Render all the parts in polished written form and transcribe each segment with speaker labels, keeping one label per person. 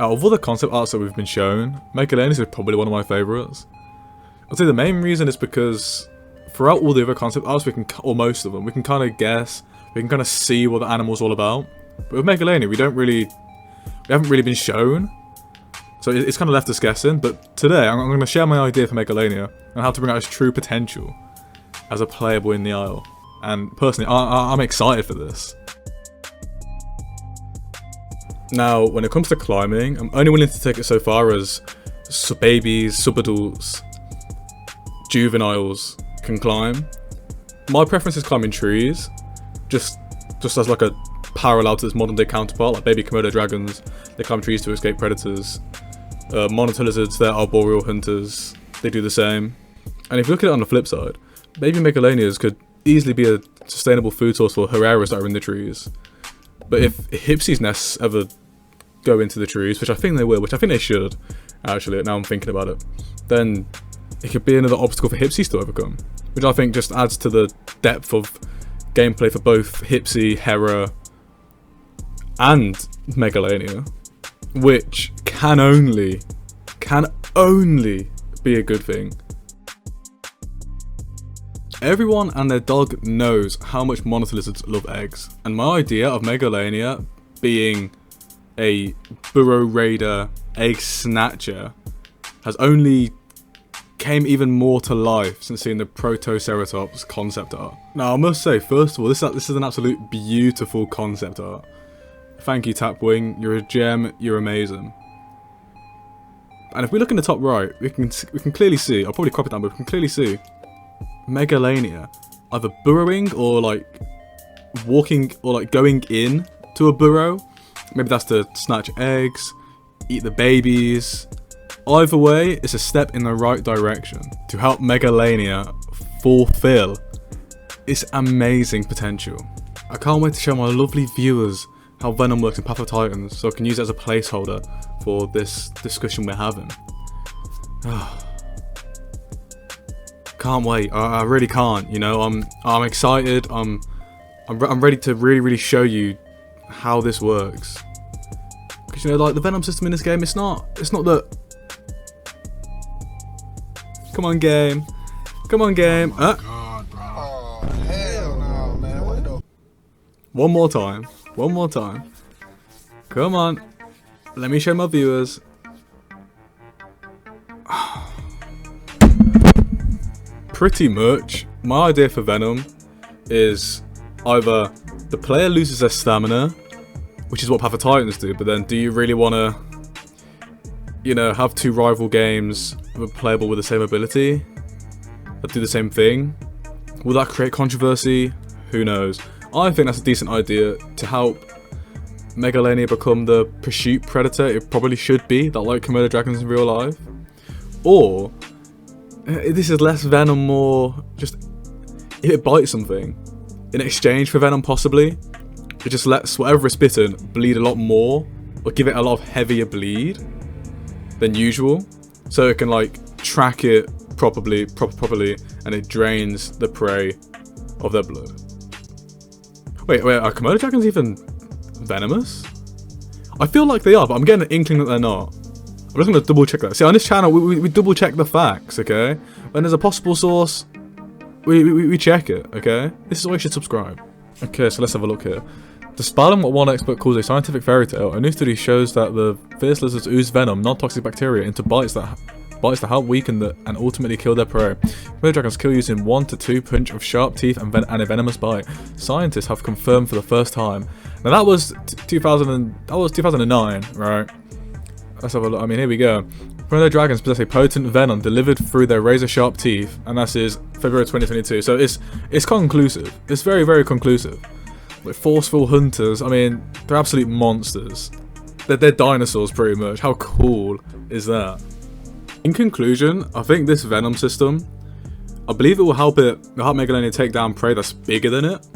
Speaker 1: Out of all the concept arts that we've been shown, Megalania is probably one of my favourites. I'd say the main reason is because throughout all the other concept arts, or most of them, we can kind of guess, we can kind of see what the animal's all about. But with Megalania, we haven't really been shown, so it's kind of left us guessing. But today, I'm going to share my idea for Megalania and how to bring out its true potential as a playable in the Isle. And personally, I'm excited for this. Now, when it comes to climbing, I'm only willing to take it so far as babies, subadults, juveniles can climb. My preference is climbing trees, just as like a parallel to its modern day counterpart, like baby Komodo Dragons. They climb trees to escape predators. Monitor lizards, they're arboreal hunters. They do the same. And if you look at it on the flip side, baby Megalanias could easily be a sustainable food source for Hereras that are in the trees. But if Hipsi's nests ever go into the trees, which I think they will, which I think they should, actually, now I'm thinking about it, then it could be another obstacle for Hipsi's to overcome, which I think just adds to the depth of gameplay for both Hipsi, Hera, and Megalania, which can only be a good thing. Everyone and their dog knows how much monitor lizards love eggs, and my idea of Megalania being a burrow raider, egg snatcher, has only came even more to life since seeing the Protoceratops concept art. Now I must say, first of all, this is an absolute beautiful concept art. Thank you, Tapwing, you're a gem, you're amazing. And if we look in the top right, we can clearly see, I'll probably crop it down, but we can clearly see Megalania either burrowing or like walking or like going in to a burrow. Maybe that's to snatch eggs, eat the babies. Either way, it's a step in the right direction to help Megalania fulfill its amazing potential. I can't wait to show my lovely viewers how Venom works in Path of Titans, so I can use it as a placeholder for this discussion we're having. Can't wait. I really can't. You know, I'm excited. I'm ready to really show you how this works. Because you know, like the Venom system in this game, it's not that. Come on, game. Come on, game.
Speaker 2: Oh God, bro. Oh, hell no, man. What the?
Speaker 1: One more time. One more time. Come on. Let me show my viewers. Pretty much, my idea for Venom is either the player loses their stamina, which is what Path of Titans do, but then do you really want to, you know, have two rival games playable with the same ability that do the same thing? Will that create controversy? Who knows? I think that's a decent idea to help Megalania become the pursuit predator it probably should be, that like Komodo Dragons in real life. Or this is less Venom, more just if it bites something in exchange for Venom, possibly it just lets whatever it's bitten bleed a lot more, or give it a lot of heavier bleed than usual, so it can like track it properly, and it drains the prey of their blood. Wait, are Komodo Dragons even venomous? I feel like they are, but I'm getting an inkling that they're not. I'm just going to double check that. See, on this channel, we double check the facts, okay? When there's a possible source, we check it, okay? This is why you should subscribe. Okay, so let's have a look here. Despite what one expert calls a scientific fairy tale, a new study shows that the fierce lizards ooze venom, non-toxic bacteria, into bites to help weaken and ultimately kill their prey. Komodo dragons kill using 1 to 2 punch of sharp teeth and a venomous bite. Scientists have confirmed for the first time. Now that was 2009, right? Let's have a look. I mean, here we go. Komodo dragons possess a potent venom delivered through their razor-sharp teeth, and that is February 2022. So it's conclusive. It's very conclusive. Like forceful hunters. I mean, they're absolute monsters. They're dinosaurs, pretty much. How cool is that? In conclusion, I think this venom system, I believe it will help Megalania take down prey that's bigger than it,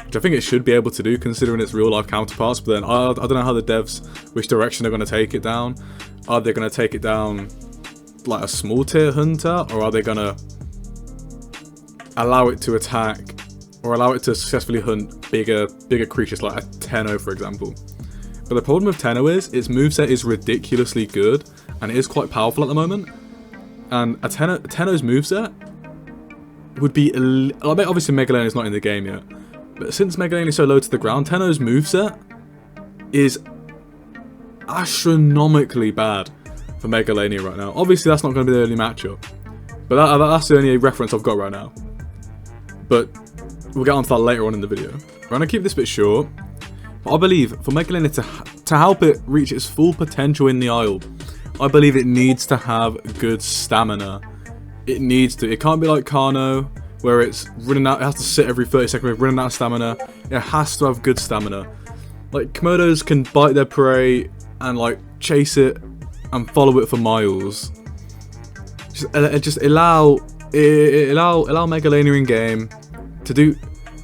Speaker 1: which I think it should be able to do considering its real life counterparts. But then I don't know how the devs, which direction they're going to take it down. Are they going to take it down like a small tier hunter, or are they going to allow it to attack, or allow it to successfully hunt bigger creatures like a Tenno, for example? But the problem with Tenno is its moveset is ridiculously good, and it is quite powerful at the moment. And Tenno's moveset would be... obviously Megalania is not in the game yet, but since Megalania is so low to the ground, Tenno's moveset is astronomically bad for Megalania right now. Obviously that's not going to be the only matchup, but that's the only reference I've got right now. But we'll get onto that later on in the video. I'm going to keep this bit short, but I believe for Megalania to help it reach its full potential in the Isle, I believe it needs to have good stamina. It needs to. It can't be like Kano, where it's running out. It has to sit every 30 seconds, running out of stamina. It has to have good stamina. Like Komodos can bite their prey and like chase it and follow it for miles. Just allow Megalania in game to do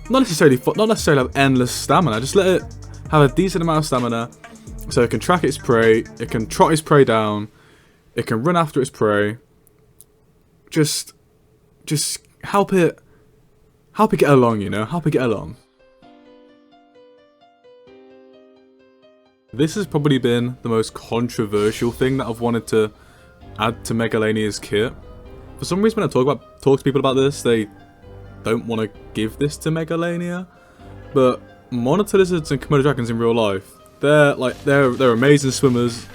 Speaker 1: not necessarily have endless stamina. Just let it have a decent amount of stamina, so it can track its prey, it can trot its prey down, it can run after its prey. Just help it get along, you know, help it get along. This has probably been the most controversial thing that I've wanted to add to Megalania's kit. For some reason, when I talk to people about this, they don't want to give this to Megalania. But monitor lizards and Komodo dragons in real life, they're amazing swimmers.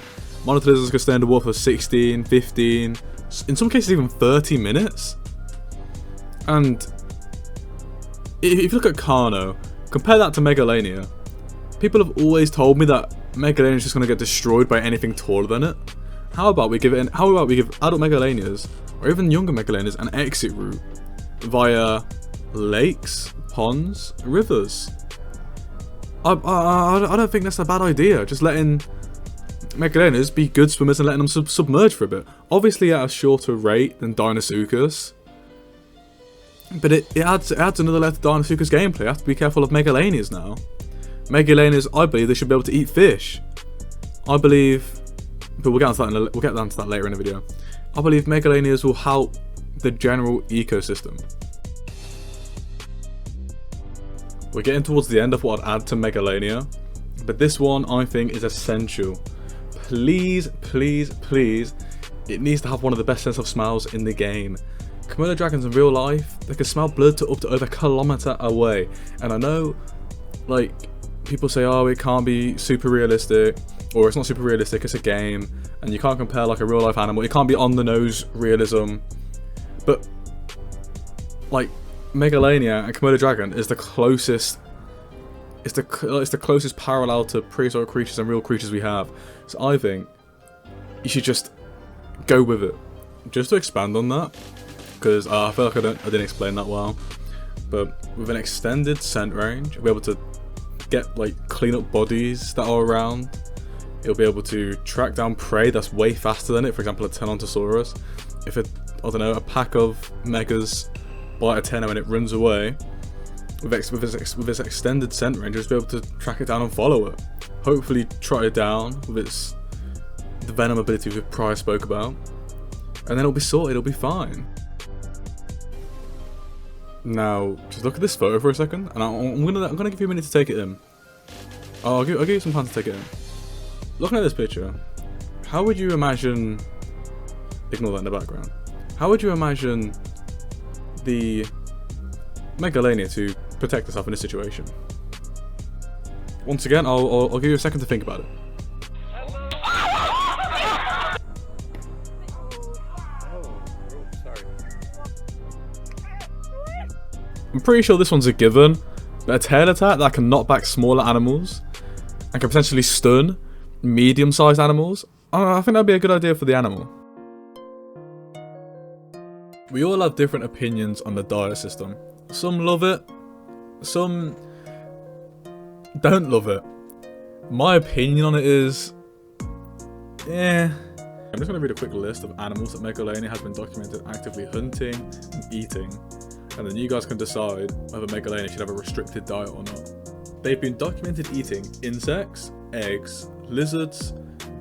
Speaker 1: Monitor lizards can stay underwater for 16, 15, in some cases even 30 minutes. And if you look at Kano, compare that to Megalania. People have always told me that Megalania is just going to get destroyed by anything taller than it. How about we give adult Megalanias, or even younger Megalanias, an exit route via lakes, ponds, rivers? I don't think that's a bad idea. Just letting Megalanias be good swimmers and letting them submerge for a bit. Obviously at a shorter rate than Deinosuchus, but it adds another layer to Deinosuchus gameplay. I have to be careful of Megalanias now. Megalanias, I believe they should be able to eat fish. I believe, but we'll get onto that later in the video. I believe Megalanias will help the general ecosystem. We're getting towards the end of what I'd add to Megalania, but this one I think is essential. Please, please, please, it needs to have one of the best sense of smells in the game. Komodo dragons in real life, they can smell blood up to over a kilometer away. And I know, like, people say, oh, it can't be super realistic, or it's not super realistic, it's a game, and you can't compare like a real life animal. It can't be on the nose realism. But like Megalania and Komodo dragon is the closest. It's the closest parallel to prehistoric creatures and real creatures we have. So I think you should just go with it. Just to expand on that, because I feel like I didn't explain that well. But with an extended scent range, we'll be able to get like clean up bodies that are around. It'll be able to track down prey that's way faster than it. For example, a Tenontosaurus. If a pack of megas bite a Tenno and it runs away, with its extended scent range, just be able to track it down and follow it. Hopefully trot it down with the venom ability we prior spoke about, and then it'll be sorted. It'll be fine. Now, just look at this photo for a second, and I'm gonna give you a minute to take it in. I'll give you some time to take it in. Looking at this picture, how would you imagine? Ignore that in the background. How would you imagine the Megalania to protect itself in this situation? Once again, I'll give you a second to think about it. I'm pretty sure this one's a given, but a tail attack that can knock back smaller animals and can potentially stun medium-sized animals, I think that'd be a good idea for the animal. We all have different opinions on the diet system. Some love it, some don't love it. My opinion on it is, I'm just going to read a quick list of animals that Megalania has been documented actively hunting and eating, and then you guys can decide whether Megalania should have a restricted diet or not. They've been documented eating insects, eggs, lizards,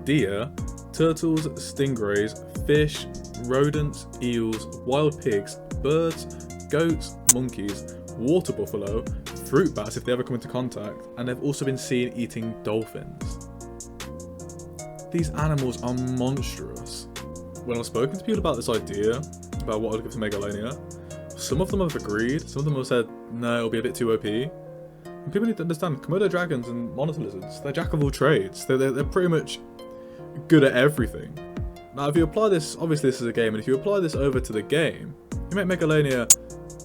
Speaker 1: deer, turtles, stingrays, fish, rodents, eels, wild pigs, birds, goats, monkeys, water buffalo, fruit bats if they ever come into contact, and they've also been seen eating dolphins. these animals are monstrous. When I've spoken to people about this idea, about what I'd give to Megalania, some of them have agreed, some of them have said, no, it'll be a bit too OP. And people need to understand, Komodo Dragons and monitor lizards, they're jack of all trades. They're pretty much good at everything. Now, if you apply this, obviously this is a game, and if you apply this over to the game, you make Megalania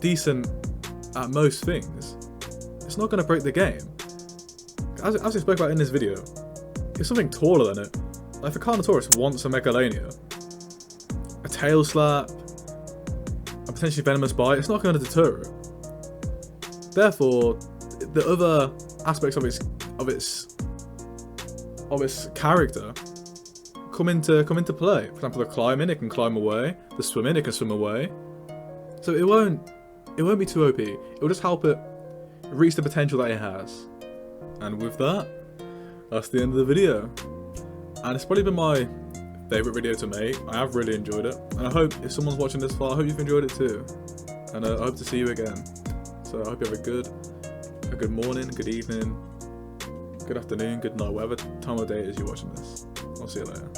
Speaker 1: decent at most things, it's not going to break the game. As I spoke about in this video, it's something taller than it. Like if a Carnotaurus wants a Megalania, a tail slap, a potentially venomous bite, it's not going to deter it. Therefore, the other aspects of its character come into play. For example, the climbing, it can climb away. The swimming, it can swim away. So it won't be too OP. It will just help it reach the potential that it has. And with that, that's the end of the video. And it's probably been my favourite video to make. I have really enjoyed it. And I hope if someone's watching this far, I hope you've enjoyed it too. And I hope to see you again. So I hope you have a good morning, good evening, good afternoon, good night, whatever time of day it is you're watching this. I'll see you later.